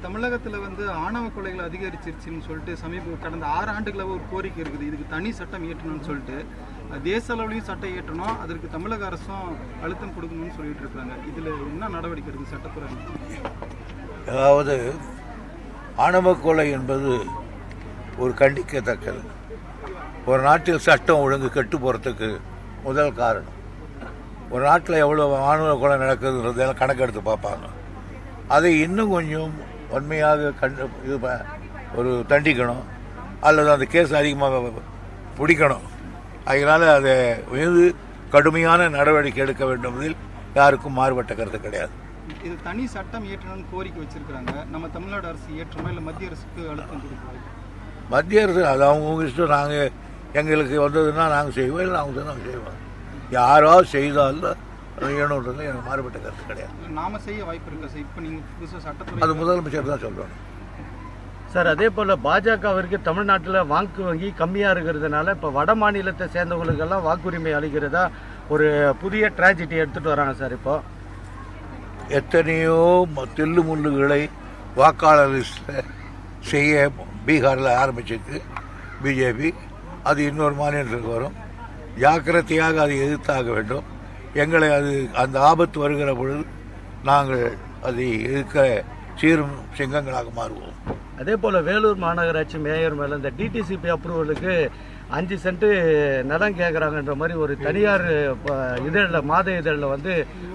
தமிழகத்தில் ஆணவ கொலைகள் அதிகரிச்சிருச்சுன்னு சொல்லிட்டு கடந்த 6 ஆண்டுகளாக ஒரு கோரிக்கை இருக்குது. இதுக்கு தனி சட்டம் இயற்றணும்னு சொல்லிட்டு தேச அளவுலையும் சட்டம் இயற்றணும், அதற்கு தமிழக அரசும் அழுத்தம் கொடுக்கணும்னு சொல்லிட்டு இருக்காங்க. இதில் என்ன நடவடிக்கை இருக்குது சட்டத்துறை? அதாவது ஆணவ கொலை என்பது ஒரு கண்டிக்கத்தக்கது. ஒரு நாட்டில் சட்டம் ஒழுங்கு கெட்டு போகிறதுக்கு முதல் காரணம் ஒரு நாட்டில் எவ்வளோ ஆணவ கொலை நடக்குதுன்றதெல்லாம் கணக்கெடுத்து பார்ப்பாங்க. அதை இன்னும் கொஞ்சம் வன்மையாக ஒரு தண்டிக்கணும், அல்லது அந்த கேஸ் அதிகமாக பிடிக்கணும். அதனால் அதை மீது கடுமையான நடவடிக்கை எடுக்க வேண்டும் என்பதில் யாருக்கும் மாறுபட்ட கருத்து கிடையாது. இது தனி சட்டம் இயற்றணும்னு கோரிக்கை வச்சிருக்கிறாங்க. நம்ம தமிழ்நாடு அரசு இயற்றணும், இல்லை மத்திய அரசுக்கு அழுத்தம் கொடுக்கணும்? மத்திய அரசு அது அவங்க இஷ்டம். நாங்கள் எங்களுக்கு வந்ததுன்னா நாங்கள் செய்வோம், இல்லை அவங்க நாங்கள் செய்வோம். யாராவது செய்தாலும் வேணுன்றது எனக்கு மாறுபட்ட கருத்து கிடையாது. நாம செய்ய வாய்ப்பு இருக்கு சார். இப்போ நீங்கள் புதுசாக சட்டத்துறை அது முதலமைச்சர் தான் சொல்லணும் சார். அதே போல் பாஜகவிற்கு தமிழ்நாட்டில் வாக்கு வங்கி கம்மியாக இருக்கிறதுனால இப்போ வட மாநிலத்தை சேர்ந்தவங்களுக்கெல்லாம் வாக்குரிமை அளிக்கிறதா ஒரு புதிய ட்ராஜடி எடுத்துகிட்டு வராங்க சார். இப்போ எத்தனையோ தில்லு முள்ளுகளை வாக்காளர் லிஸ்ட்டில் செய்ய பீகாரில் ஆரம்பிச்சிருக்கு பிஜேபி. அது இன்னொரு மாநிலத்திற்கு வரும். ஜாக்கிரதையாக அதை எதிர்த்தாக வேண்டும். எங்களை அது அந்த ஆபத்து வருகிற பொழுது நாங்கள் அதை எதிர்க்க சீரும் சிங்கங்களாக மாறுவோம். அதே போல் வேலூர் மாநகராட்சி மேயர் மேலே இந்த டிடிசிபி அப்ரூவலுக்கு 5 சென்ட் நிலம் கேட்குறாங்கன்ற மாதிரி ஒரு தனியார் இதழில் மாத இதழில்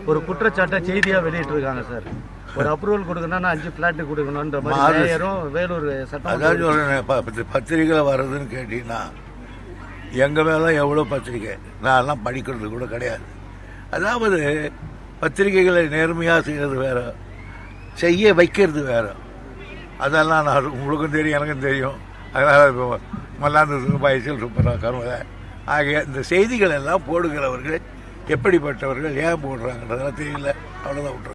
ஒரு குற்றச்சாட்டை செய்தியாக வெளியிட்டிருக்காங்க சார். ஒரு அப்ரூவல் கொடுக்கணும்னா 5 ஃப்ளாட்டு கொடுக்கணுன்ற மாதிரி மேயரும் வேலூர் சட்டம். அதாவது பத்திரிகையில் வர்றதுன்னு கேட்டீங்கன்னா எங்கள் மேலே எவ்வளோ பத்திரிக்கை நான் படிக்கிறது கூட கிடையாது. அதாவது பத்திரிகைகளை நேர்மையாக செய்கிறது வேறு, செய்ய வைக்கிறது வேறு. அதெல்லாம் நான் உங்களுக்கும் தெரியும், எனக்கும் தெரியும். அதனால் மல்லாந்து பாய்ச்சல் சூப்பராக கருவதை ஆகிய இந்த செய்திகள் எல்லாம் போடுகிறவர்கள் எப்படிப்பட்டவர்கள், ஏன் போடுறாங்கன்றதெல்லாம் தெரியல. அவ்வளோதான் விட்டுரு.